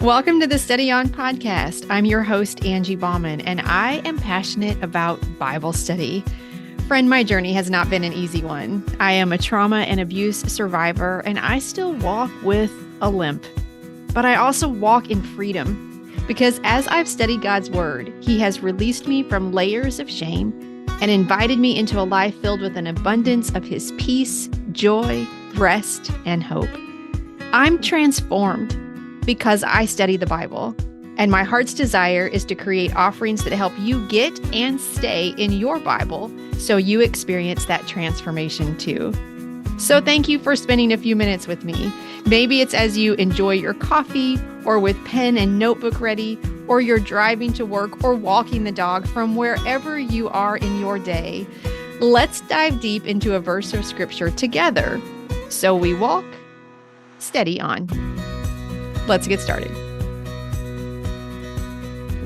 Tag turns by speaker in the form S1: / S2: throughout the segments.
S1: Welcome to the Steady On podcast. I'm your host, Angie Bauman, and I am passionate about Bible study. Friend, my journey has not been an easy one. I am a trauma and abuse survivor, and I still walk with a limp. But I also walk in freedom because as I've studied God's word, He has released me from layers of shame and invited me into a life filled with an abundance of His peace, joy, rest, and hope. I'm transformed because I study the Bible, and my heart's desire is to create offerings that help you get and stay in your Bible so you experience that transformation too. So thank you for spending a few minutes with me. Maybe it's as you enjoy your coffee or with pen and notebook ready, or you're driving to work or walking the dog from wherever you are in your day. Let's dive deep into a verse of scripture together. So we walk steady on. Let's get started.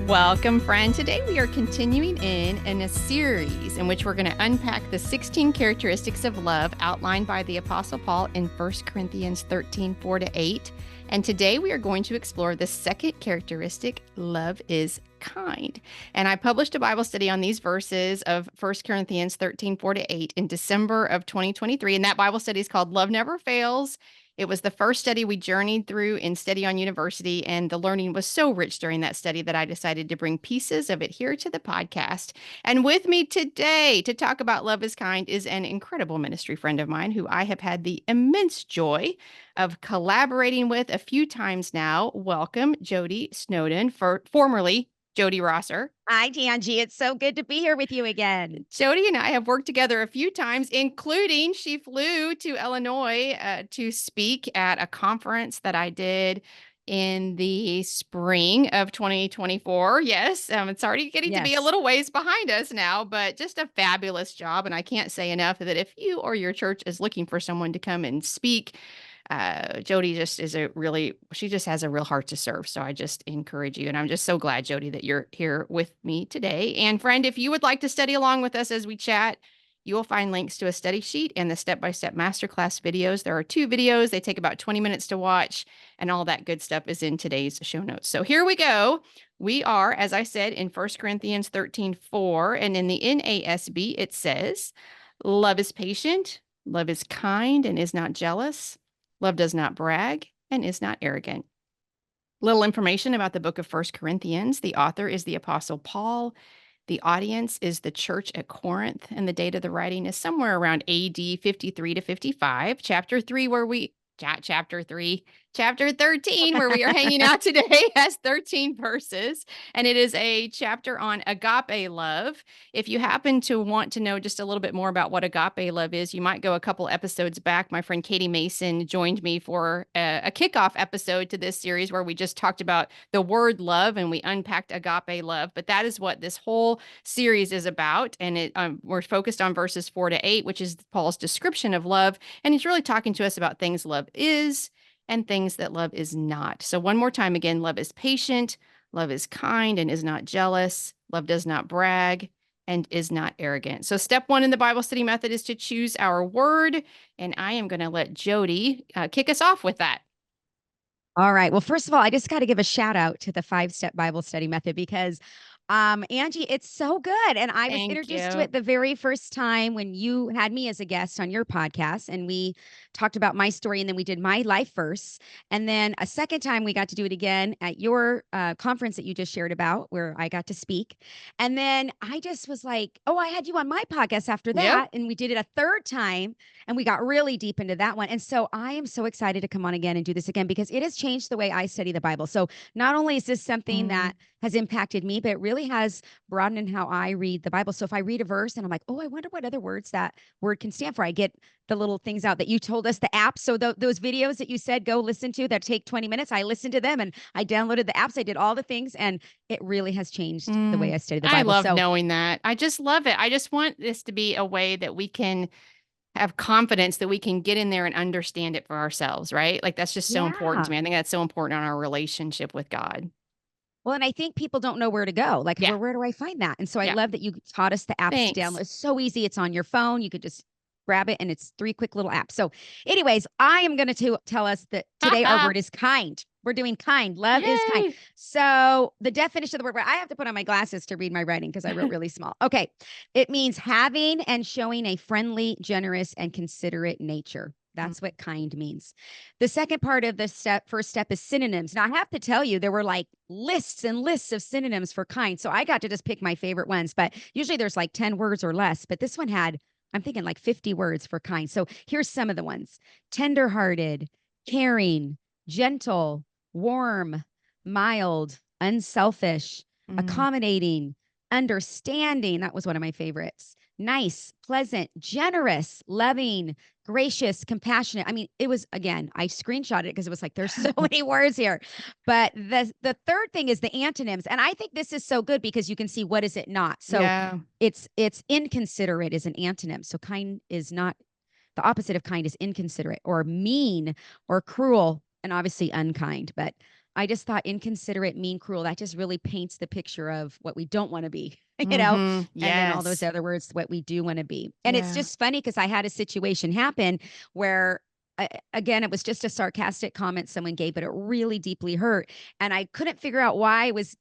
S1: Welcome, friend. Today we are continuing in a series in which we're going to unpack the 16 characteristics of love outlined by the Apostle Paul in 1 Corinthians 13, 4-8. And today we are going to explore the second characteristic, love is kind. And I published a Bible study on these verses of 1 Corinthians 13, 4-8 in December of 2023. And that Bible study is called Love Never Fails. It was the first study we journeyed through in Steady On University, and the learning was so rich during that study that I decided to bring pieces of it here to the podcast. And with me today to talk about Love is Kind is an incredible ministry friend of mine who I have had the immense joy of collaborating with a few times now. Welcome, Jodi Snowdon, formerly Jodi Rosser.
S2: Hi, Angie. It's so good to be here with you again.
S1: Jodi and I have worked together a few times, including she flew to Illinois to speak at a conference that I did in the spring of 2024. Yes, it's already getting to be a little ways behind us now, but just a fabulous job. And I can't say enough that if you or your church is looking for someone to come and speak, Jodi she just has a real heart to serve. So I just encourage you. And I'm just so glad, Jodi, that you're here with me today. And friend, if you would like to study along with us as we chat, you will find links to a study sheet and the step-by-step masterclass videos. There are 2 videos. They take about 20 minutes to watch, and all that good stuff is in today's show notes. So here we go. We are, as I said, in 1 Corinthians 13, 4, and in the NASB, it says, love is patient, love is kind and is not jealous. Love does not brag and is not arrogant. Little information about the book of 1 Corinthians. The author is the Apostle Paul. The audience is the church at Corinth, and the date of the writing is somewhere around AD 53 to 55. Chapter 13, where we are hanging out today, has 13 verses, and it is a chapter on agape love. If you happen to want to know just a little bit more about what agape love is, you might go a couple episodes back. My friend Katie Mason joined me for a kickoff episode to this series where we just talked about the word love and we unpacked agape love. But that is what this whole series is about, and we're focused on verses 4-8, which is Paul's description of love, and he's really talking to us about things love is and things that love is not. So one more time again, love is patient, love is kind and is not jealous, love does not brag and is not arrogant. So step 1 in the Bible study method is to choose our word, and I am going to let Jodi kick us off with that.
S2: All right. Well, first of all, I just got to give a shout out to the 5-step Bible study method because Angie, it's so good. And I was introduced to it the very first time when you had me as a guest on your podcast, and we talked about my story, and then we did my life verse. And then a second time we got to do it again at your conference that you just shared about, where I got to speak. And then I just was like, oh, I had you on my podcast after that.
S1: Yep.
S2: And we did it a third time, and we got really deep into that one. And so I am so excited to come on again and do this again because it has changed the way I study the Bible. So not only is this something that has impacted me, but it really has broadened how I read the Bible. So if I read a verse and I'm like, oh, I wonder what other words that word can stand for, I get the little things out that you told us, the apps. So those videos that you said, go listen to that take 20 minutes, I listened to them and I downloaded the apps. I did all the things, and it really has changed the way I study the Bible.
S1: I love knowing that. I just love it. I just want this to be a way that we can have confidence that we can get in there and understand it for ourselves, right? Like that's just so important to me. I think that's so important on our relationship with God.
S2: Well, and I think people don't know where to go. Like, where do I find that? And so I love that you taught us the apps to download. It's so easy. It's on your phone. You could just grab it, and it's 3 quick little apps. So anyways, I am going to tell us that today our word is kind. We're doing kind. Love is kind.
S1: Yay.
S2: So the definition of the word, I have to put on my glasses to read my writing because I wrote really small. Okay. It means having and showing a friendly, generous, and considerate nature. That's what kind means. The second part of the first step is synonyms. Now, I have to tell you, there were like lists and lists of synonyms for kind. So I got to just pick my favorite ones, but usually there's like 10 words or less. But this one had, I'm thinking like 50 words for kind. So here's some of the ones: tenderhearted, caring, gentle, warm, mild, unselfish,
S1: Mm.
S2: accommodating, understanding. That was one of my favorites. Nice, pleasant, generous, loving, gracious, compassionate. I mean, it was, again, I screenshotted it because it was like there's so many words here. But the third thing is the antonyms. And I think this is so good because you can see what is it not. So
S1: Yeah.
S2: it's inconsiderate is an antonym. So kind is not, the opposite of kind is inconsiderate or mean or cruel, and obviously unkind. But I just thought inconsiderate, mean, cruel, that just really paints the picture of what we don't want to be, you know?
S1: Mm-hmm.
S2: And then all those
S1: Yes.
S2: other words, what we do want to be. And it's
S1: Yeah.
S2: just funny because I had a situation happen where, again, it was just a sarcastic comment someone gave, but it really deeply hurt. And I couldn't figure out why it was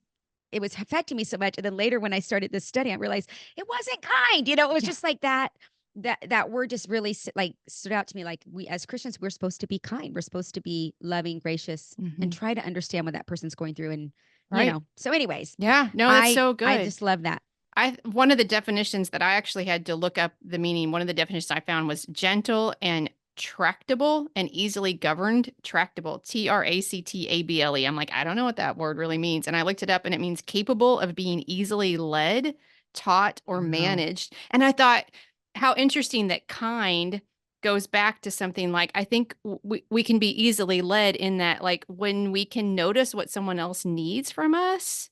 S2: affecting me so much. And then later when I started this study, I realized it wasn't kind. You know, it was
S1: Yeah.
S2: just like that word just really like stood out to me. Like, we as Christians, we're supposed to be kind. We're supposed to be loving, gracious, and
S1: Mm-hmm.
S2: try to understand what that person's going through. And
S1: Right.
S2: so anyways,
S1: Yeah. No, that's
S2: I
S1: so
S2: I
S1: good.
S2: just love that.
S1: One of the definitions that I actually had to look up the meaning, one of the definitions I found was gentle and tractable and easily governed. Tractable, Tractable. I'm like, I don't know what that word really means. And I looked it up and it means capable of being easily led, taught, or
S2: Wow.
S1: managed. And I thought, how interesting that kind goes back to something like I think we can be easily led in that, like when we can notice what someone else needs from us,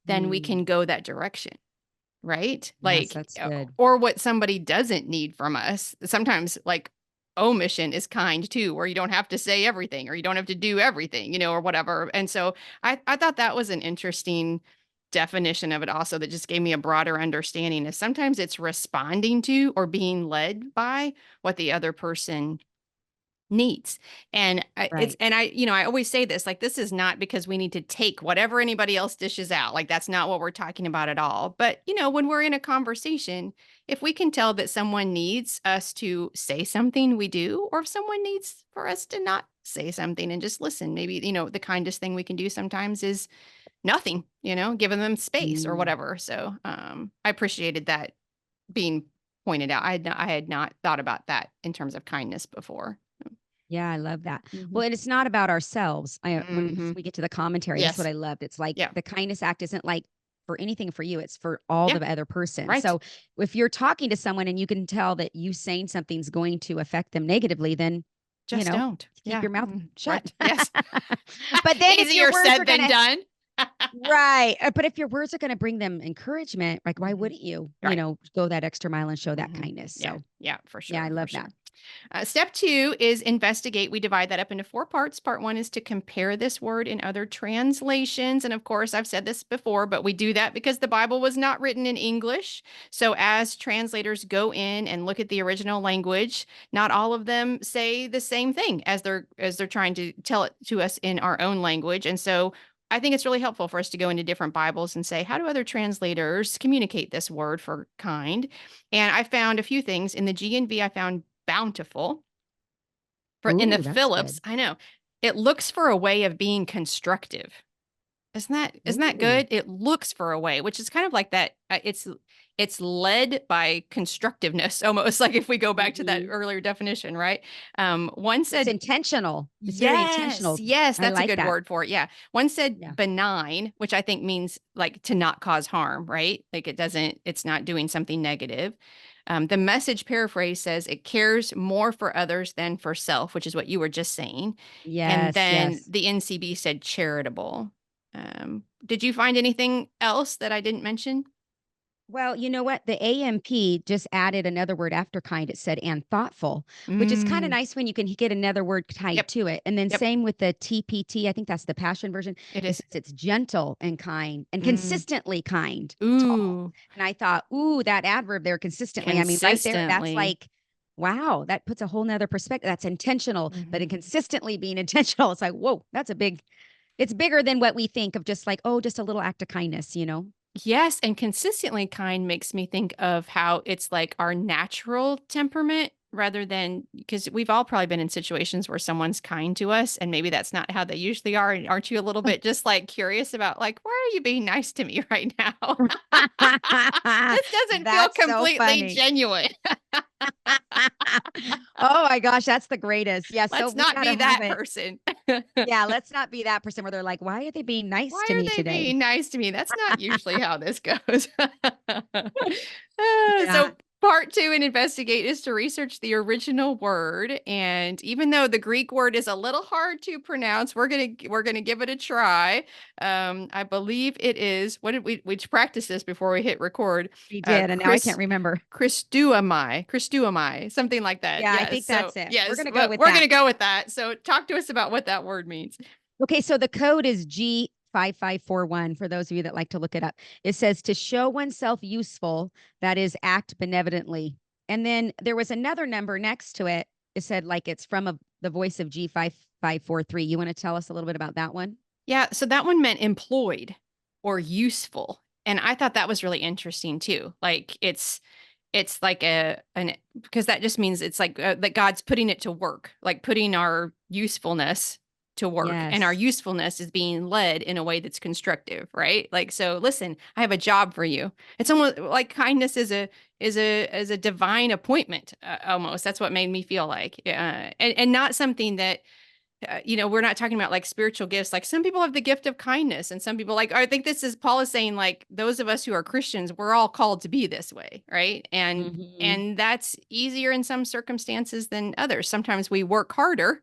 S1: then we
S2: Hmm.
S1: can go that direction, right?
S2: Yes,
S1: Like,
S2: that's good.
S1: or what somebody doesn't need from us. Sometimes, like, omission is kind too, where you don't have to say everything or you don't have to do everything, or whatever. And so I thought that was an interesting definition of it also that just gave me a broader understanding is sometimes it's responding to or being led by what the other person needs. And
S2: Right.
S1: I always say this, like, this is not because we need to take whatever anybody else dishes out. Like, that's not what we're talking about at all. But, when we're in a conversation, if we can tell that someone needs us to say something, we do, or if someone needs for us to not say something and just listen, maybe, the kindest thing we can do sometimes is nothing, giving them space or
S2: Mm.
S1: whatever. So, I appreciated that being pointed out. I had not thought about that in terms of kindness before.
S2: Yeah, I love that.
S1: Mhm.
S2: Well, and it's not about ourselves. When
S1: Mhm.
S2: we get to the commentary, that's what
S1: Yes.
S2: I loved. It's like
S1: Yeah.
S2: the kindness act isn't like for anything for you, it's for all
S1: Yeah.
S2: the other person.
S1: Right.
S2: So if you're talking to someone and you can tell that you saying something's going to affect them negatively, then, you
S1: Just
S2: know,
S1: don't.
S2: keep
S1: Yeah.
S2: your mouth
S1: Mm.
S2: shut.
S1: Right. Yes.
S2: But then if your
S1: Easier
S2: words are
S1: said
S2: going
S1: than
S2: to,
S1: done.
S2: right. But if your words are going to bring them encouragement, like, why
S1: Mhm.
S2: wouldn't you,
S1: Right.
S2: go that extra mile and show that
S1: Mhm.
S2: kindness?
S1: Yeah.
S2: So
S1: Yeah, for
S2: yeah, I
S1: sure. For
S2: love that.
S1: sure. Step two is investigate. We divide that up into four parts. Part one is to compare this word in other translations. And of course, I've said this before, but we do that because the Bible was not written in English. So as translators go in and look at the original language, not all of them say the same thing as they're trying to tell it to us in our own language. And so I think it's really helpful for us to go into different Bibles and say, how do other translators communicate this word for kind? And I found a few things. In the GNV, I found bountiful. For in the
S2: Ooh, that's good.
S1: Phillips, I know, it looks for a way of being constructive. Isn't that
S2: Ooh.
S1: good? It looks for a way, which is kind of like that. It's led by constructiveness, almost like if we go back to that
S2: Mhm.
S1: earlier definition, right? One
S2: It's
S1: said,
S2: intentional. It's very
S1: yes,
S2: intentional.
S1: yes,
S2: I
S1: that's a
S2: like
S1: good
S2: that.
S1: word for it. Yeah. One said
S2: Yeah.
S1: benign, which I think means like to not cause harm, right? Like it's not doing something negative. The message paraphrase says it cares more for others than for self, which is what you were just saying. And
S2: Yes,
S1: then
S2: yes.
S1: the NCB said charitable. Did you find anything else that I didn't mention?
S2: Well, you know what? The AMP just added another word after kind. It said and thoughtful, which is kind of
S1: Mm,
S2: nice when you can get another word tied
S1: yep,
S2: to it. And then
S1: yep,
S2: same with the TPT. I think that's the passion version.
S1: it
S2: It
S1: is.
S2: says it's gentle and kind and
S1: Mm,
S2: consistently kind to all.
S1: ooh,
S2: And I thought, ooh, that adverb there, consistently. I mean, right there, that's
S1: consistently.
S2: like, wow, that puts a whole nother perspective. That's intentional, but in
S1: Mhm.
S2: consistently being intentional, it's like, whoa, that's a big, It's bigger than what we think of, just like, oh, just a little act of kindness, you know?
S1: Yes, and consistently kind makes me think of how it's like our natural temperament rather than because we've all probably been in situations where someone's kind to us and maybe that's not how they usually are. And aren't you a little bit just like curious about like, why are you being nice to me right now? This doesn't feel
S2: That's so
S1: completely
S2: funny.
S1: genuine.
S2: Oh my gosh, that's the greatest. Yeah, so
S1: Let's
S2: we
S1: not
S2: gotta
S1: be
S2: have
S1: that
S2: it.
S1: person.
S2: Yeah, let's not be that person where they're like, "Why are they being nice
S1: Why
S2: to
S1: are
S2: me
S1: they
S2: today?"
S1: being nice to me? That's not usually how this goes.
S2: Yeah.
S1: So part two in investigate is to research the original word. And even though the Greek word is a little hard to pronounce, we're gonna give it a try. I believe it is what did we practice this before we hit record?
S2: We did, and now I can't
S1: Chris
S2: remember.
S1: Christuamai, something like that.
S2: Yeah, I
S1: Yes.
S2: think
S1: So
S2: that's it. We're
S1: yes,
S2: gonna go
S1: well,
S2: with
S1: we're
S2: that.
S1: gonna go with that. So talk to us about what that word means.
S2: Okay, so the code is G5541 for those of you that like to look it up. It says to show oneself useful, that is act benevolently. And then there was another number next to it. It said like it's from the voice of G5543. You want to tell us a little bit about that one?
S1: Yeah, so that one meant employed or useful. And I thought that was really interesting too. Like it's like a an because that just means it's like that God's putting it to work, like putting our usefulness to work. And our
S2: Yes.
S1: usefulness is being led in a way that's constructive, right? Like so listen, I have a job for you. It's almost like kindness is a divine appointment almost. That's what made me feel like. And not something that we're not talking about like spiritual gifts. Like some people have the gift of kindness, and some people like, I think this is Paul is saying like those of us who are Christians, we're all called to be this way, right? And
S2: Hmm.
S1: and that's easier in some circumstances than others. Sometimes we work harder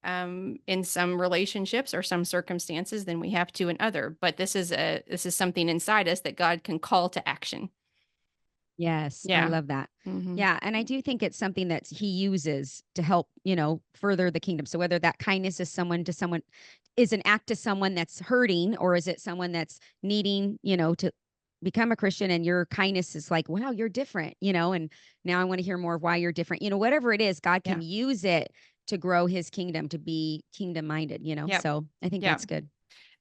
S1: in some relationships or some circumstances than we have to in other. But this is something inside us that God can call to action.
S2: Yes, I
S1: Yeah.
S2: love that.
S1: Hmm.
S2: Yeah, and I do think it's something that he uses to help, further the kingdom. So whether that kindness is someone to someone is an act to someone that's hurting, or is it someone that's needing, to become a Christian, and your kindness is like, wow, you're different, and now I want to hear more of why you're different. Whatever it is, God can
S1: Yeah.
S2: use it to grow his kingdom, to be kingdom minded.
S1: Yep.
S2: So I think
S1: Yeah.
S2: that's good.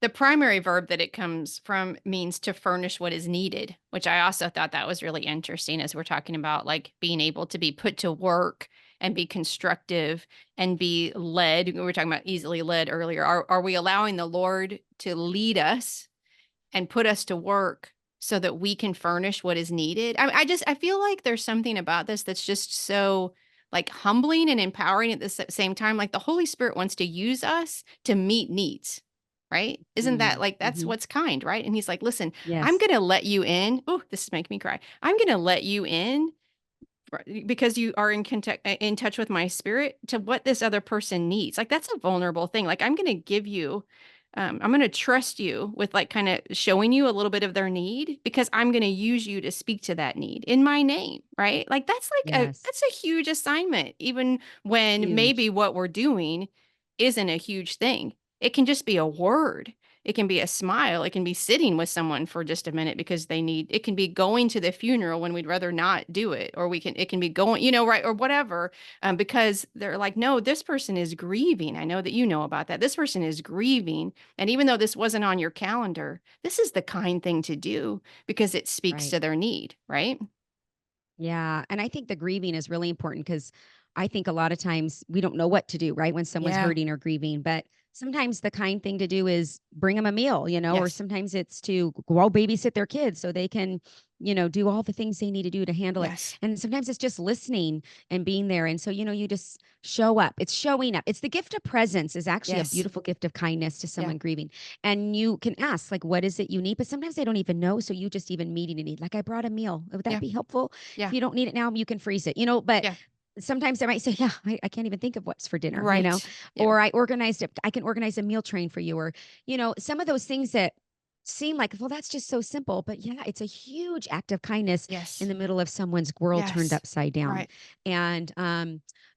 S1: The primary verb that it comes from means to furnish what is needed, which I also thought that was really interesting as we're talking about like being able to be put to work and be constructive and be led. We were talking about easily led earlier. Are we allowing the Lord to lead us and put us to work so that we can furnish what is needed? I feel like there's something about this that's just so like humbling and empowering at the same time. Like the Holy Spirit wants to use us to meet needs, right? Isn't that like that's
S2: Mm-hmm.
S1: what's kind, right? And he's like, listen, I'm
S2: Yes.
S1: going to let you in. Oh, this is making me cry. I'm going to let you in because you are in touch with my spirit to what this other person needs. Like that's a vulnerable thing. Like I'm going to give you I'm going to trust you with like kind of showing you a little bit of their need because I'm going to use you to speak to that need in my name, right? Like
S2: Yes.
S1: that's a huge assignment even when
S2: Huge.
S1: maybe what we're doing isn't a huge thing. It can just be a word. It can be a smile. It can be sitting with someone for just a minute because they need, it can be going to the funeral when we'd rather not do it, or it can be going, right, or whatever, because they're like, no, this person is grieving. I know that you know about that. This person is grieving. And even though this wasn't on your calendar, this is the kind thing to do because it speaks
S2: Right.
S1: to their need, right?
S2: Yeah. And I think the grieving is really important because I think a lot of times we don't know what to do, right? When someone's
S1: Yeah.
S2: hurting or grieving. But sometimes the kind thing to do is bring them a meal, or
S1: Yes.
S2: sometimes it's to go out babysit their kids so they can, do all the things they need to do to handle it.
S1: Yes.
S2: And sometimes it's just listening and being there. And so, you just show up. It's showing up. It's the gift of presence is actually a
S1: Yes.
S2: beautiful gift of kindness to
S1: Yeah.
S2: someone grieving. And you can ask, like, what is it you need? But sometimes they don't even know. So you just even meeting a need. Like, I brought a meal. Would that
S1: Yeah.
S2: be helpful? If
S1: Yeah.
S2: you don't need it now, you can freeze it, but
S1: Yeah.
S2: sometimes I might say, yeah, I can't even think of what's for dinner,
S1: Right. Yeah.
S2: or I organized it. I can organize a meal train for you, or, some of those things that seem like, well, that's just so simple. But yeah, it's a huge act of kindness in
S1: Yes.
S2: the middle of someone's world turned
S1: Yes.
S2: upside down.
S1: Right.
S2: And,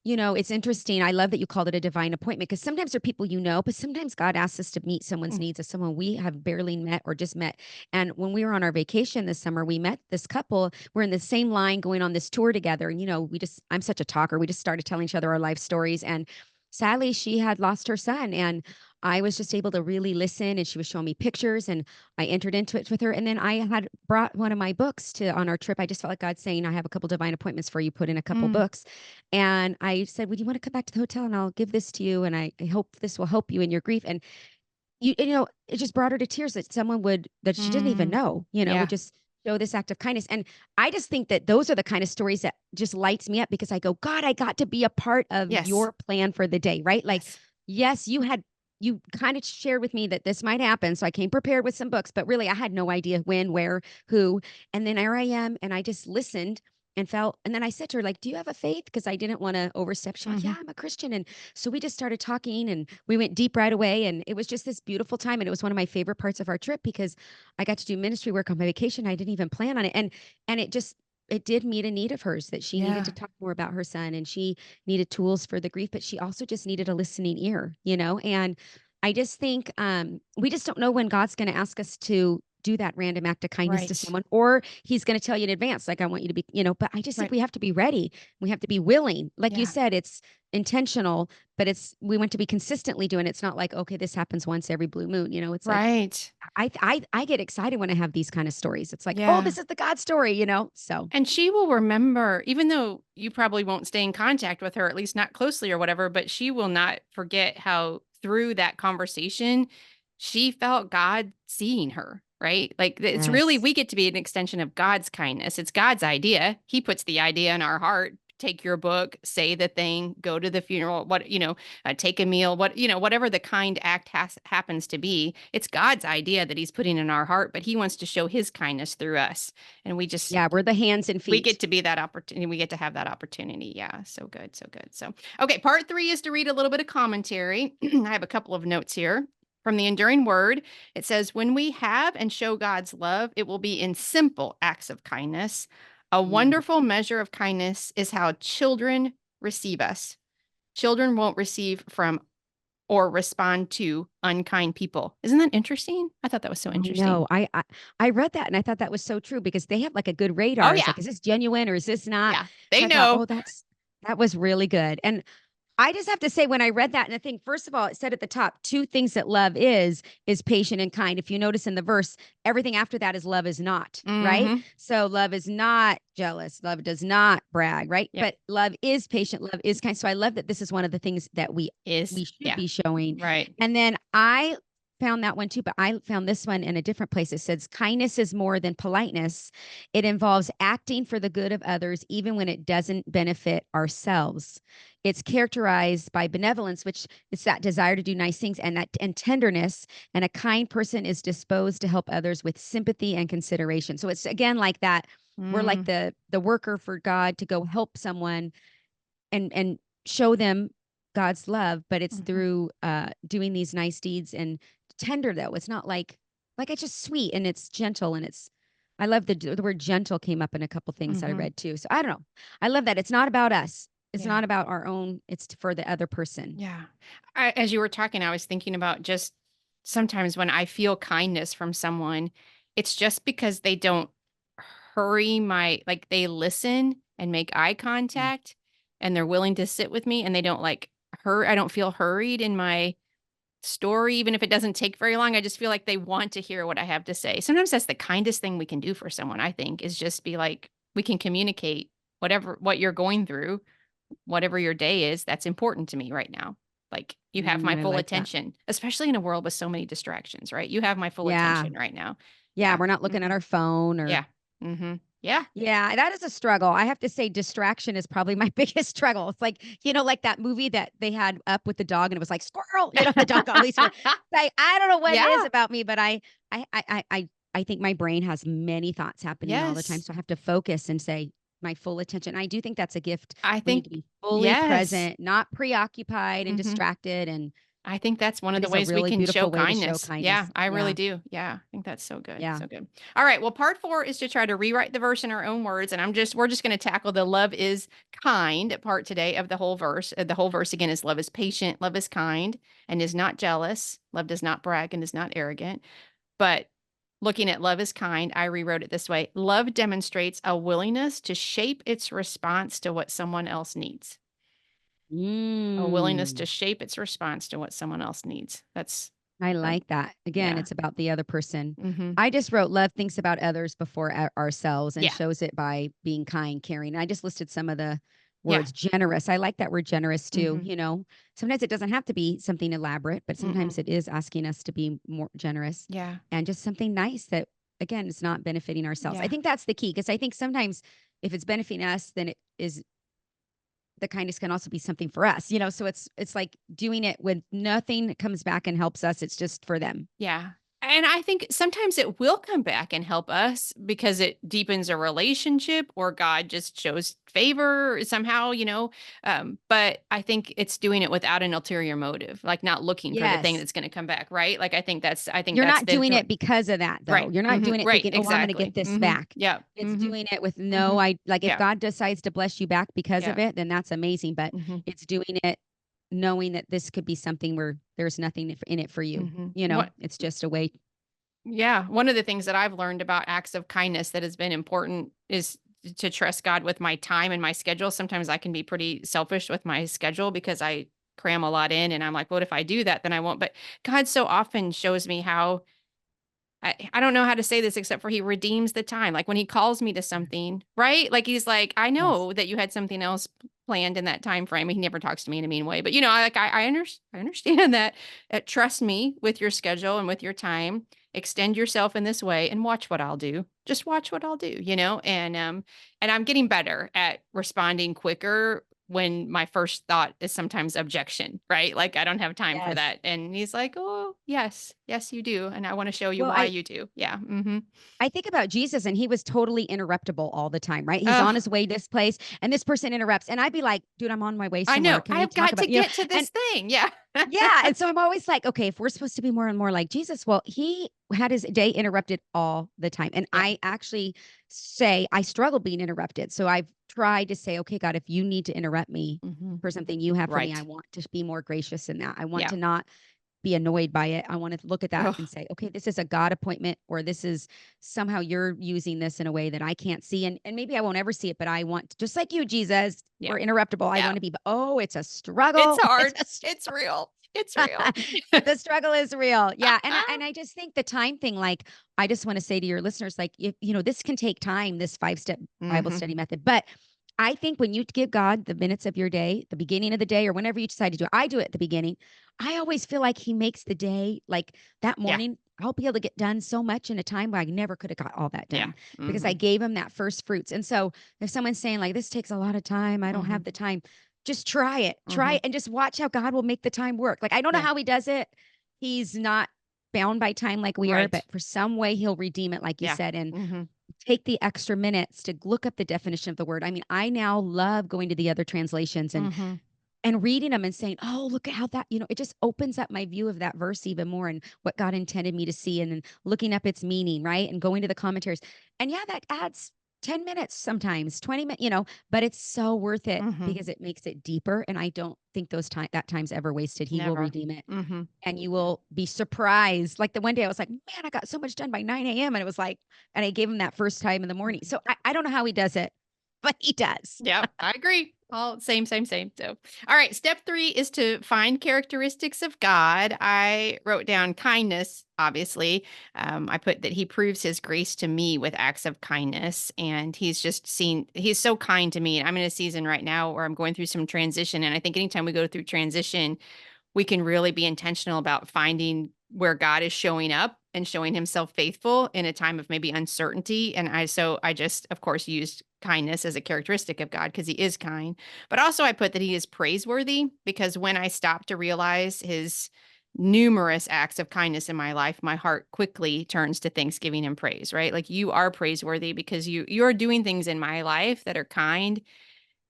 S2: it's interesting. I love that you called it a divine appointment because sometimes they're people, but sometimes God asks us to meet someone's
S1: Mm.
S2: needs as someone we have barely met or just met. And when we were on our vacation this summer, we met this couple. We're in the same line going on this tour together. And, I'm such a talker. We just started telling each other our life stories. And sadly, she had lost her son. And I was just able to really listen, and she was showing me pictures, and I entered into it with her. And then I had brought one of my books to on our trip. I just felt like God saying, I have a couple divine appointments for you, put in a couple
S1: Mm,
S2: books. And I said, would you want to come back to the hotel and I'll give this to you? And I hope this will help you in your grief. And it just brought her to tears that someone would, that she didn't even
S1: mm,
S2: know, would
S1: yeah.
S2: just show this act of kindness. And I just think that those are the kind of stories that just lights me up, because I go, God, I got to be a part of
S1: Yes.
S2: your plan for the day, right? Like,
S1: Yes.
S2: yes, you kind of shared with me that this might happen. So I came prepared with some books, but really I had no idea when, where, who. And then here I am, and I just listened and felt. And then I said to her, like, do you have a faith? Because I didn't want to overstep. She's like,
S1: Hmm.
S2: yeah, I'm a Christian. And so we just started talking, and we went deep right away. And it was just this beautiful time. And it was one of my favorite parts of our trip, because I got to do ministry work on my vacation. I didn't even plan on it. And it did meet a need of hers, that she needed
S1: Yeah.
S2: to talk more about her son, and she needed tools for the grief, but she also just needed a listening ear, and I just think we just don't know when God's going to ask us to do that random act of kindness to
S1: Right.
S2: someone, or he's going to tell you in advance, like, I want you to be, but I just think
S1: Right.
S2: we have to be ready. We have to be willing. Like you
S1: Yeah.
S2: said, it's intentional, but we want to be consistently doing it. It's not like, okay, this happens once every blue moon. It's like,
S1: Right.
S2: I get excited when I have these kind of stories. It's like, oh,
S1: Yeah.
S2: this is the God story. So
S1: And she will remember, even though you probably won't stay in contact with her, at least not closely or whatever, but she will not forget how through that conversation, she felt God seeing her, right? Like it's really,
S2: yes.
S1: we get to be an extension of God's kindness. It's God's idea. He puts the idea in our heart. Take your book, say the thing, go to the funeral, take a meal, whatever the kind act happens to be. It's God's idea that he's putting in our heart, but he wants to show his kindness through us. And
S2: Yeah, we're the hands and
S1: we get
S2: feet.
S1: to be that opportunity. We get to have that opportunity. Yeah. So good. So good. So, okay. Part 3 is to read a little bit of commentary. I have a couple of notes here from the Enduring Word. It says, when we have and show God's love, it will be in simple acts of kindness. A
S2: Mm.
S1: wonderful measure of kindness is how children receive us. Children won't receive from or respond to unkind people. Isn't that interesting? I thought that was so
S2: I
S1: interesting.
S2: know. I read that, and I thought that was so true, because they have like a good
S1: Oh,
S2: radar. It's
S1: yeah.
S2: like, is this genuine or is this not?
S1: Yeah.
S2: So
S1: They
S2: I thought,
S1: know.
S2: oh, that was really good. And I just have to say, when I read that, and I think, first of all, it said at the top, two things that love is patient and kind. If you notice in the verse, everything after that is love is not, right?
S1: Mm-hmm.
S2: So love is not jealous. Love does not brag, right?
S1: Yep.
S2: But love is patient. Love is kind. So I love that this is one of the things that we should
S1: Yeah.
S2: be showing.
S1: Right.
S2: And then I found that one too, but I found this one in a different place. It says, kindness is more than politeness. It involves acting for the good of others, even when it doesn't benefit ourselves. It's characterized by benevolence, which is that desire to do nice things, and tenderness. And a kind person is disposed to help others with sympathy and consideration. So it's again like that. We're like
S1: Mm,
S2: the worker for God to go help someone and show them God's love, but it's
S1: mhm,
S2: through doing these nice deeds, and tender, though. It's not like it's just sweet, and it's gentle, and it's I love the word gentle came up in a couple things that I
S1: mhm.
S2: read too. So I don't know. I love that. It's not about us. It's
S1: Yeah.
S2: not about our own, it's for the other person.
S1: Yeah. As you were talking, I was thinking about just sometimes when I feel kindness from someone, it's just because they don't like they listen and make eye
S2: Mm.
S1: contact and they're willing to sit with me and they don't I don't feel hurried in my story, even if it doesn't take very long. I just feel like they want to hear what I have to say. Sometimes that's the kindest thing we can do for someone, I think, is just be like, we can communicate what you're going through, whatever your day is, that's important to me right now. Like, you have my
S2: I
S1: full
S2: like that.
S1: attention, especially in a world with so many distractions, right? You have my full
S2: Yeah.
S1: attention right now.
S2: Yeah.
S1: Yeah.
S2: We're not looking at
S1: Mhm.
S2: our phone or.
S1: Yeah. Mhm. Yeah.
S2: Yeah, that is a struggle. I have to say, distraction is probably my biggest struggle. It's like, like that movie that they had up with the dog, and it was like squirrel, the dog always like, I don't know what it is
S1: Yeah.
S2: about me, but I think my brain has many thoughts happening all the time.
S1: Yes.
S2: So I have to focus and say my full attention. I do think that's a gift.
S1: I
S2: We need to
S1: think
S2: be fully
S1: yes.
S2: present, not preoccupied and
S1: Mhm.
S2: distracted. And
S1: I think that's one of
S2: it
S1: the
S2: is a
S1: ways we
S2: really
S1: can show
S2: beautiful way to show
S1: kindness. Yeah,
S2: kindness.
S1: I really
S2: Yeah.
S1: do. Yeah, I think that's so good.
S2: Yeah.
S1: So good. All right. Well, part 4 is to try to rewrite the verse in our own words. And we're just going to tackle the love is kind part today of the whole verse. The whole verse again is love is patient, love is kind, and is not jealous. Love does not brag and is not arrogant. But looking at love is kind, I rewrote it this way: love demonstrates a willingness to shape its response to what someone else needs. a willingness to
S2: Mm.
S1: shape its response to what someone else needs.
S2: I
S1: That
S2: like that. Again,
S1: yeah.
S2: it's about the other person.
S1: Mhm.
S2: I just wrote love thinks about others before ourselves and
S1: Yeah.
S2: shows it by being kind, caring. And I just listed some of the
S1: Yeah.
S2: words. Generous. I like that word generous too.
S1: Mhm.
S2: Sometimes it doesn't have to be something elaborate, but sometimes
S1: Mm-mm.
S2: it is asking us to be more generous
S1: Yeah.
S2: and just something nice that, again, is not benefiting ourselves. I
S1: Yeah.
S2: think that's the key because I think sometimes if it's benefiting us, then it is the kindness can also be something for us. So it's like doing it when nothing comes back and helps us. It's just for them.
S1: Yeah. And I think sometimes it will come back and help us because it deepens a relationship or God just shows favor somehow. But I think it's doing it without an ulterior motive, like not looking for the thing
S2: Yes.
S1: that's going to come back, right? Like I think
S2: You're
S1: that's
S2: not
S1: the
S2: doing it
S1: joint.
S2: because of that though.
S1: Right.
S2: You're not doing it
S1: Right.
S2: thinking, "Oh, I'm gonna get
S1: Exactly.
S2: this back."
S1: Yeah.
S2: It's doing it with
S1: hmm
S2: no I like if
S1: Yeah.
S2: God decides to bless you back because of
S1: Yeah.
S2: it, then that's amazing, but
S1: hmm
S2: it's doing it knowing that this could be something where there's nothing in it for you.
S1: What
S2: It's just a way.
S1: Yeah, one of the things that I've learned about acts of kindness that has been important is to trust God with my time and my schedule. Sometimes I can be pretty selfish with my schedule because I cram a lot in and I'm like, what if I do that? Then I won't. But God so often shows me how I don't know how to say this except for he redeems the time. Like when he calls me to something, right? Like he's like, I
S2: Yes.
S1: know that you had something else planned in that time frame. He never talks to me in a mean way, but I understand that. Trust me with your schedule and with your time. Extend yourself in this way and watch what I'll do. Just watch what I'll do. And I'm getting better at responding quicker when my first thought is sometimes objection, right? Like I don't have time for
S2: Yes.
S1: that. And he's like, "Oh, yes. Yes, you do. And I want to show you
S2: Well,
S1: why
S2: I
S1: you do." Yeah. Mhm.
S2: I think about Jesus and he was totally interruptible all the time, right? He's on
S1: Ugh,
S2: his way this place and this person interrupts and I'd be like, "Dude, I'm on my way
S1: I
S2: somewhere.
S1: know.
S2: Can we
S1: I've
S2: talk
S1: got to
S2: about?"
S1: get to
S2: And
S1: this thing. Yeah.
S2: yeah, and so I'm always like, okay, if we're supposed to be more and more like Jesus, well, he had his day interrupted all the time. And
S1: Yeah.
S2: I actually say I struggle being interrupted. So I've tried to say, okay, God, if you need to interrupt me
S1: Mhm.
S2: for something you have for me, I
S1: Right.
S2: want to be more gracious in that. I want
S1: Yeah.
S2: to not be annoyed by it. I want to look at that
S1: Ugh.
S2: and say, okay, this is a God appointment, or this is somehow you're using this in a way that I can't see. And maybe I won't ever see it, but I want, just like you, Jesus,
S1: Yeah.
S2: we're interruptible. I
S1: Yeah.
S2: want to be, oh, it's a
S1: It's
S2: struggle. It's
S1: hard.
S2: a
S1: It's
S2: struggle.
S1: real. It's real.
S2: The struggle is real. Yeah. And I just think the time thing, like, I just want to say to your listeners, like, if this can take time, this 5-step Bible
S1: Mhm.
S2: study method. But I think when you give God the minutes of your day, the beginning of the day, or whenever you decide to do it, I do it at the beginning. I always feel like he makes the day like that
S1: Yeah.
S2: morning. I'll be able to get done so much in a time where I never could have got all that
S1: Yeah.
S2: done because I
S1: Mhm.
S2: gave him that first fruits. And so if someone's saying like this takes a lot of time, I don't have
S1: Mhm.
S2: the time, just try it. Try
S1: Mhm.
S2: it and just watch how God will make the time work. Like I don't know
S1: Yeah.
S2: how he does it. He's not bound by time like we are, but
S1: Right.
S2: for some way he'll redeem it, like you
S1: Yeah.
S2: said, and
S1: Mhm.
S2: take the extra minutes to look up the definition of the word. I mean, I now love going to the other translations
S1: Mhm.
S2: and reading them and saying, "Oh, look at how it just opens up my view of that verse even more and what God intended me to see and then looking up its meaning, right? And going to the commentaries. And yeah, that adds 10 minutes sometimes, 20 minutes, but it's so worth it
S1: Mhm.
S2: because it makes it deeper and I don't think that time's ever wasted. He will
S1: Never.
S2: redeem it
S1: Mhm.
S2: and you will be surprised. Like the one day I was like, man, I got so much done by 9 a.m. And it was like, and I gave him that first time in the morning.
S1: Mhm.
S2: So I don't know how he does it, but he does.
S1: Yep, I agree. All same, same, same. So, all right. Step 3 is to find characteristics of God. I wrote down kindness, obviously. I put that he proves his grace to me with acts of kindness. And he's so kind to me. And I'm in a season right now where I'm going through some transition. And I think anytime we go through transition, we can really be intentional about finding where God is showing up and showing himself faithful in a time of maybe uncertainty. And I just, of course, used kindness as a characteristic of God because he is kind. But also, I put that he is praiseworthy because when I stop to realize his numerous acts of kindness in my life, my heart quickly turns to thanksgiving and praise, right? Like you are praiseworthy because you're doing things in my life that are kind,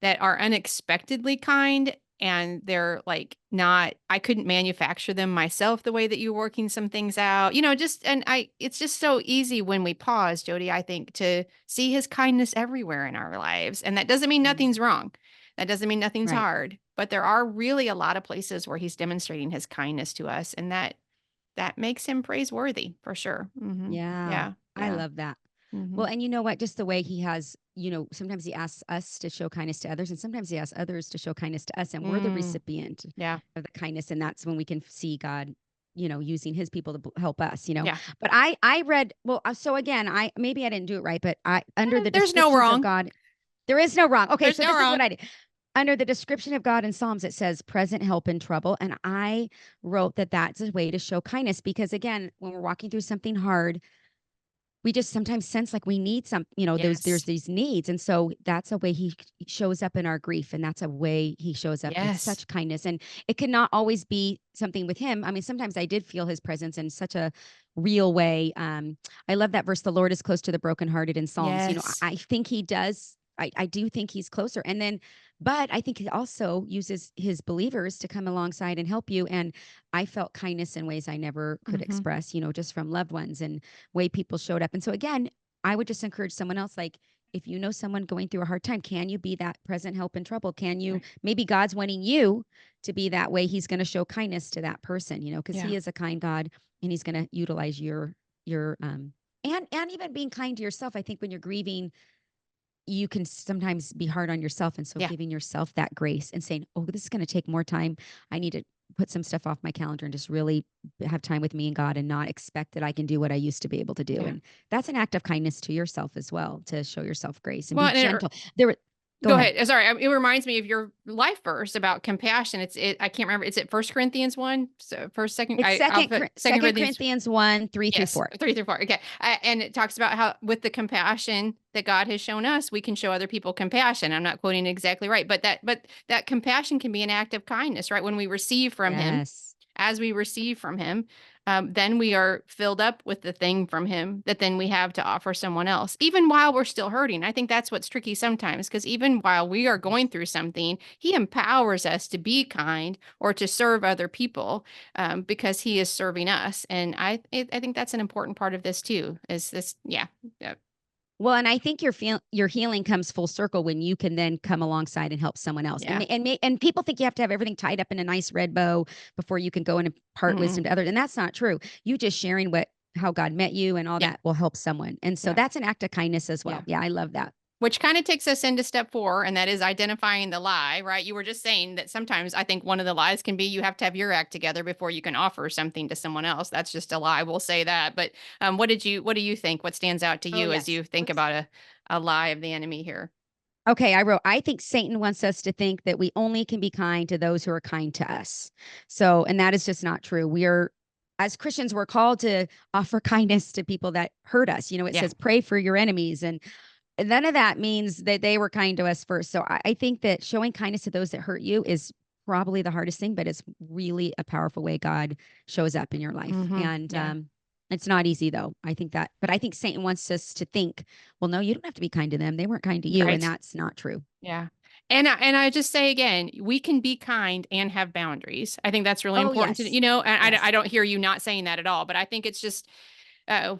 S1: that are unexpectedly kind, and they're like not I couldn't manufacture them myself the way that you're working some things out. Just and I it's just so easy when we pause, Jody, I think, to see his kindness everywhere in our lives. And that doesn't mean
S2: Mm.
S1: nothing's wrong. That doesn't mean nothing's
S2: Right.
S1: hard, but there are really a lot of places where he's demonstrating his kindness to us, and that makes him praiseworthy for sure.
S2: Yeah.
S1: Yeah.
S2: I
S1: Yeah.
S2: love that. Well, and you know what? Just the way he has, sometimes he asks us to show kindness to others, and sometimes he asks others to show kindness to us, and we're the recipient
S1: Yeah.
S2: of the kindness. And that's when we can see God, using his people to help us.
S1: Yeah.
S2: But I read, well, so again, maybe I didn't do it right, but under the
S1: There's no
S2: descriptions of
S1: wrong.
S2: God, there is no wrong. Okay,
S1: There's
S2: so
S1: no
S2: this is what
S1: wrong.
S2: I did. Under the description of God in Psalms, it says present help in trouble. And I wrote that that's a way to show kindness because, again, when we're walking through something hard, we just sometimes sense like we need some, there's
S1: Yes.
S2: these needs. And so that's a way he shows up in our grief. And that's a way he shows up with
S1: Yes.
S2: such kindness. And it cannot always be something with him. I mean, sometimes I did feel his presence in such a real way. I love that verse, the Lord is close to the brokenhearted in Psalms.
S1: Yes.
S2: I think he does. I do think he's closer. And then, but I think he also uses his believers to come alongside and help you. And I felt kindness in ways I never could express, just from loved ones and way people showed up. And so again, I would just encourage someone else, like, if you know someone going through a hard time, can you be that present help in trouble? Can you, maybe God's wanting you to be that way. He's going to show kindness to that person, because he is a kind God and he's going to utilize and even being kind to yourself. I think when you're grieving, you can sometimes be hard on yourself. And so giving yourself that grace and saying, oh, this is going to take more time. I need to put some stuff off my calendar and just really have time with me and God and not expect that I can do what I used to be able to do. And that's an act of kindness to yourself as well, to show yourself grace and
S1: Well,
S2: be gentle. Go ahead.
S1: Sorry. It reminds me of your life verse about compassion. I can't remember. Is it First Corinthians 1? So first, second,
S2: It's Second
S1: Corinthians.
S2: Corinthians 1, 3 through 4.
S1: 3 through 4. Okay. And it talks about how with the compassion that God has shown us, we can show other people compassion. I'm not quoting it exactly right, but that compassion can be an act of kindness, right? When we receive from him, as we receive from him, then we are filled up with the thing from him that then we have to offer someone else, even while we're still hurting. I think that's what's tricky sometimes, because even while we are going through something, he empowers us to be kind or to serve other people, because he is serving us. And I think that's an important part of this too, is this. Yeah.
S2: Well, and I think your healing comes full circle when you can then come alongside and help someone else.
S1: Yeah.
S2: And people think you have to have everything tied up in a nice red bow before you can go and impart wisdom to others. And that's not true. You just sharing how God met you and all that will help someone. And so that's an act of kindness as well. Yeah, I love that.
S1: Which kind of takes us into step 4, and that is identifying the lie, right? You were just saying that sometimes I think one of the lies can be you have to have your act together before you can offer something to someone else. That's just a lie. We'll say that. But what do you think? What stands out to you as you think about a lie of the enemy here?
S2: Okay, I think Satan wants us to think that we only can be kind to those who are kind to us. So, and that is just not true. As Christians, we're called to offer kindness to people that hurt us. It says pray for your enemies, and none of that means that they were kind to us first. So I think that showing kindness to those that hurt you is probably the hardest thing, but it's really a powerful way God shows up in your life. And it's not easy though. But I think Satan wants us to think, well, no, you don't have to be kind to them. They weren't kind to you.
S1: Right.
S2: And that's not true.
S1: Yeah. And I just say again, we can be kind and have boundaries. I think that's really important to, and I don't hear you not saying that at all, but I think it's just,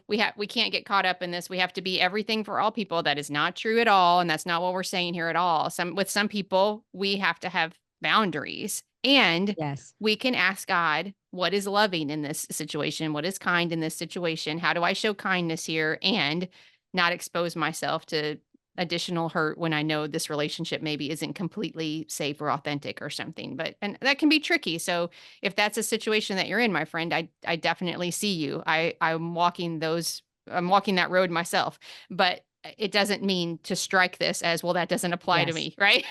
S1: we can't get caught up in this. We have to be everything for all people. That is not true at all. And that's not what we're saying here at all. With some people, we have to have boundaries, and we can ask God, what is loving in this situation? What is kind in this situation? How do I show kindness here and not expose myself to additional hurt when I know this relationship maybe isn't completely safe or authentic or something. And that can be tricky. So if that's a situation that you're in, my friend, I definitely see you. I'm walking that road myself, but it doesn't mean to strike this as, well, that doesn't apply to me. Right.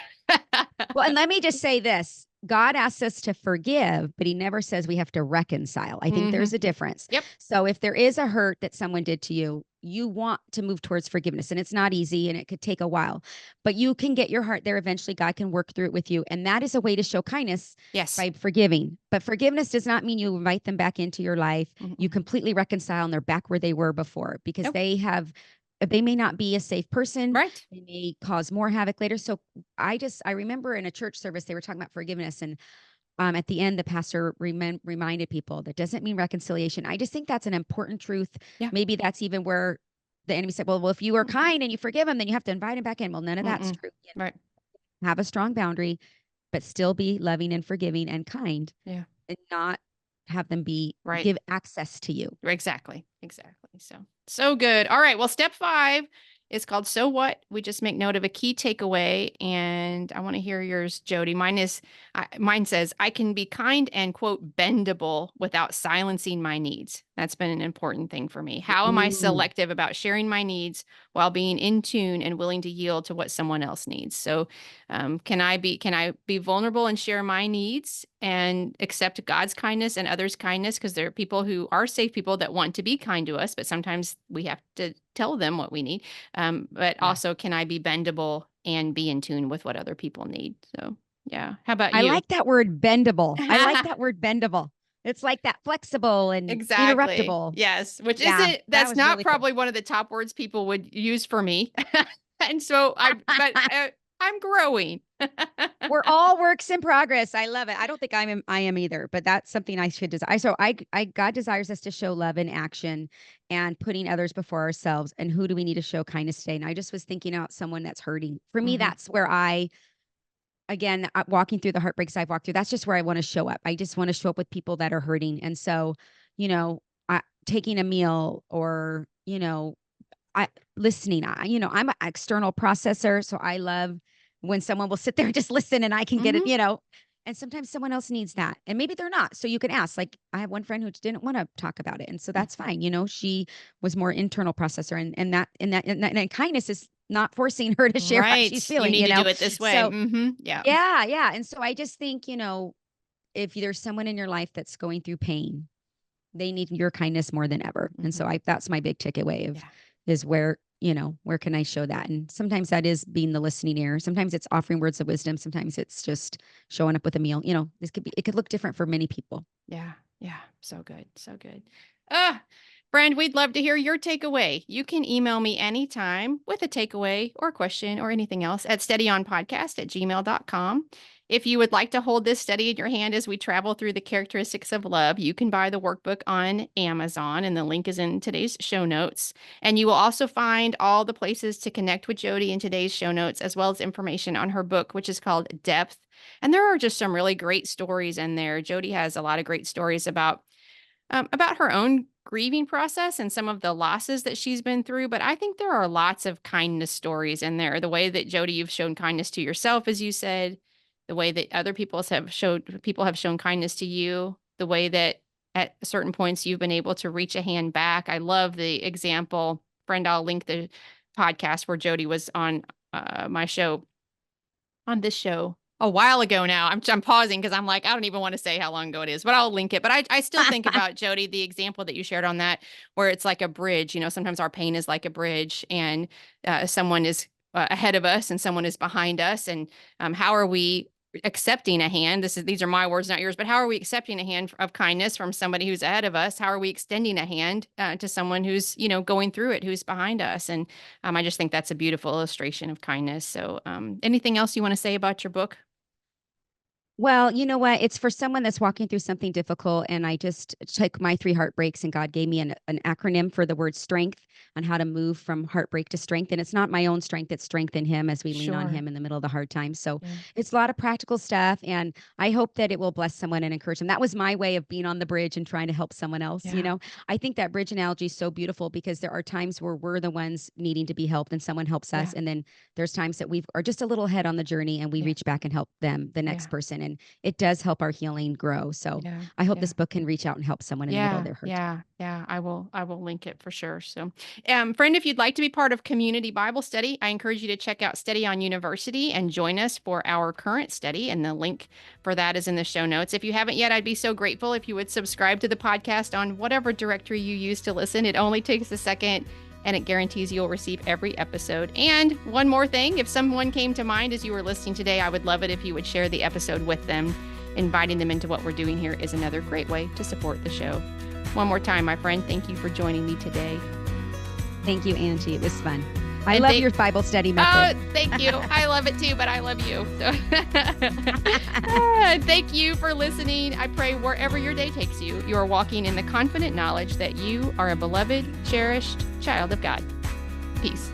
S2: Well, and let me just say this. God asks us to forgive, but he never says we have to reconcile. I think there's a difference.
S1: Yep.
S2: So if there is a hurt that someone did to you, you want to move towards forgiveness, and it's not easy and it could take a while, but you can get your heart there. Eventually God can work through it with you. And that is a way to show kindness by forgiving. But forgiveness does not mean you invite them back into your life. You completely reconcile and they're back where they were before, because they may not be a safe person.
S1: Right.
S2: They may cause more havoc later. So I remember in a church service, they were talking about forgiveness. And at the end, the pastor reminded people that doesn't mean reconciliation. I just think that's an important truth.
S1: Yeah.
S2: Maybe that's even where the enemy said, well, if you are kind and you forgive him, then you have to invite him back in. Well, none of that's true.
S1: Right.
S2: Have a strong boundary, but still be loving and forgiving and kind.
S1: Yeah.
S2: And not have them give access to you.
S1: Exactly. So So good. All right. Well, step 5 is called So What? We just make note of a key takeaway. And I want to hear yours, Jodi. Mine says, I can be kind and quote, bendable without silencing my needs. That's been an important thing for me. How am I
S2: Ooh.
S1: selective about sharing my needs while being in tune and willing to yield to what someone else needs? So, can I be vulnerable and share my needs and accept God's kindness and others' kindness? Because there are people who are safe people that want to be kind to us, but sometimes we have to tell them what we need. But
S2: Yeah.
S1: also, can I be bendable and be in tune with what other people need? So, yeah. How about
S2: I
S1: you?
S2: like that word bendable. I like that word bendable. It's like that flexible and
S1: Exactly.
S2: interruptible.
S1: Yes, which
S2: Yeah,
S1: isn't
S2: that
S1: that's
S2: was
S1: not
S2: really cool.
S1: probably one of the top words people would use for me. And so I'm growing.
S2: We're all works in progress. I love it. I don't think I am either, but that's something I should desire. So God desires us to show love in action and putting others before ourselves. And who do we need to show kindness today? And I just was thinking out someone that's hurting. For me,
S1: Mhm.
S2: that's where again, walking through the heartbreaks I've walked through, that's just where I want to show up. I just want to show up with people that are hurting. And so, you know, taking a meal or, I listening, I'm an external processor. So I love when someone will sit there and just listen and I can get it,
S1: Mhm.
S2: and sometimes someone else needs that. And maybe they're not. So you can ask, like, I have one friend who didn't want to talk about it. And so that's fine. She was more internal processor and kindness is not forcing her to share how she's
S1: Right. You
S2: feeling,
S1: need to do it this way.
S2: So
S1: Mhm. Yeah.
S2: yeah, yeah. And so I just think, if there's someone in your life that's going through pain, they need your kindness more than ever. And so
S1: Mhm.
S2: that's my big takeaway of
S1: Yeah.
S2: is where can I show that? And sometimes that is being the listening ear. Sometimes it's offering words of wisdom. Sometimes it's just showing up with a meal. It could look different for many people.
S1: Yeah. Yeah. So good. So good. Ah, friend, we'd love to hear your takeaway. You can email me anytime with a takeaway or question or anything else at steadyonpodcast@gmail.com. If you would like to hold this study in your hand as we travel through the characteristics of love, you can buy the workbook on Amazon, and the link is in today's show notes. And you will also find all the places to connect with Jodi in today's show notes, as well as information on her book, which is called Depth. And there are just some really great stories in there. Jodi has a lot of great stories about her own grieving process and some of the losses that she's been through. But I think there are lots of kindness stories in there. The way that Jodi, you've shown kindness to yourself, as you said, the way that other people have shown kindness to you, the way that at certain points you've been able to reach a hand back. I love the example. Friend, I'll link the podcast where Jodi was on my show on this show a while ago now. I'm pausing because I'm like, I don't even want to say how long ago it is, but I'll link it. But I still think about Jodi, the example that you shared on that, where it's like a bridge. Sometimes our pain is like a bridge, and someone is ahead of us and someone is behind us. And how are we accepting a hand? These are my words, not yours, but how are we accepting a hand of kindness from somebody who's ahead of us? How are we extending a hand to someone who's, going through it, who's behind us? And I just think that's a beautiful illustration of kindness. So, anything else you want to say about your book?
S2: Well, you know what? It's for someone that's walking through something difficult. And I just took my 3 heartbreaks, and God gave me an acronym for the word strength on how to move from heartbreak to strength. And it's not my own strength, it's strength in Him as we lean on
S1: Sure.
S2: Him in the middle of the hard times. So
S1: Yeah.
S2: it's a lot of practical stuff. And I hope that it will bless someone and encourage them. That was my way of being on the bridge and trying to help someone else.
S1: Yeah.
S2: I think that bridge analogy is so beautiful because there are times where we're the ones needing to be helped and someone helps us.
S1: Yeah.
S2: And then there's times that we are just a little ahead on the journey and we
S1: Yeah.
S2: reach back and help them, the next
S1: Yeah.
S2: person. And it does help our healing grow. So
S1: Yeah.
S2: I hope
S1: Yeah.
S2: this book can reach out and help someone in the middle of
S1: Yeah,
S2: their hurt.
S1: yeah, yeah. I will link it for sure. So, friend, if you'd like to be part of Community Bible Study, I encourage you to check out Study on University and join us for our current study. And the link for that is in the show notes. If you haven't yet, I'd be so grateful if you would subscribe to the podcast on whatever directory you use to listen. It only takes a second, and it guarantees you'll receive every episode. And one more thing, if someone came to mind as you were listening today, I would love it if you would share the episode with them. Inviting them into what we're doing here is another great way to support the show. One more time, my friend, thank you for joining me today.
S2: Thank you, Angie. It was fun. I love your Bible study method.
S1: Oh, thank you. I love it too, but I love you. So thank you for listening. I pray wherever your day takes you, you are walking in the confident knowledge that you are a beloved, cherished child of God. Peace.